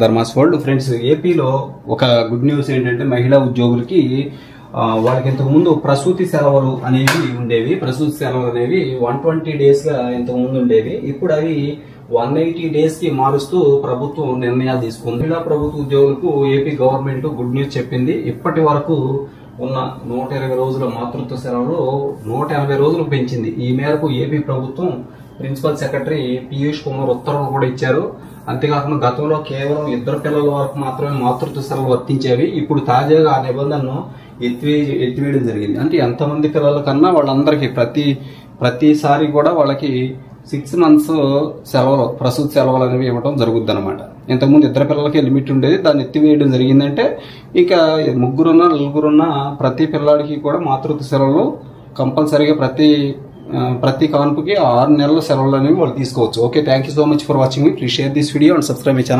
Dharma's world. Friends, ఏపీలో ఒక good news ఏంటంటే మహిళా ఉద్యోగులకి వాళ్ళకి ఇంతకుముందు ప్రసూతి సెలవులు అనేవి ఉండేవి. ప్రసూతి సెలవులు అనేవి 120 days గా ఇంతకుముందు ఉండేవి. ఇప్పుడు అవి 180 days కి మారుస్తూ ప్రభుత్వం నిర్ణయాలు తీసుకుంది. మహిళా ప్రభుత్వ ఉద్యోగులకు ఏపీ గవర్నమెంట్ గుడ్ న్యూస్ చెప్పింది. ఇప్పటి వరకు ఉన్న 120 రోజుల మాతృత్వ సెలవులు 180 రోజులు పెంచింది. ఈ మేరకు ఏపీ ప్రభుత్వం ప్రిన్సిపల్ సెక్రటరీ పీయూష్ కుమార్ ఉత్తర్వులు కూడా ఇచ్చారు. అంతేకాకుండా గతంలో కేవలం 2 పిల్లల వరకు మాత్రమే మాతృత్వ సెలవులు వర్తించేవి. ఇప్పుడు తాజాగా ఆ నిబంధనను ఎత్తివేయడం జరిగింది. అంటే ఎంతమంది పిల్లల కన్నా వాళ్ళందరికీ ప్రతిసారి కూడా వాళ్ళకి 6 months సెలవులు, ప్రసూతి సెలవులు అనేవి ఇవ్వడం జరుగుద్ది అనమాట. ఇంతకుముందు 2 పిల్లలకి లిమిట్ ఉండేది, దాన్ని ఎత్తివేయడం జరిగిందంటే ఇక 3 4 ప్రతి పిల్లాడికి కూడా మాతృత్వ సెలవులు కంపల్సరీగా ప్రతి కాన్పుకి 6 నెలల సెలవులు అనేవి వాళ్ళు తీసుకోవచ్చు. Okay, thank you so much for watching me. Please share this video and subscribe my channel.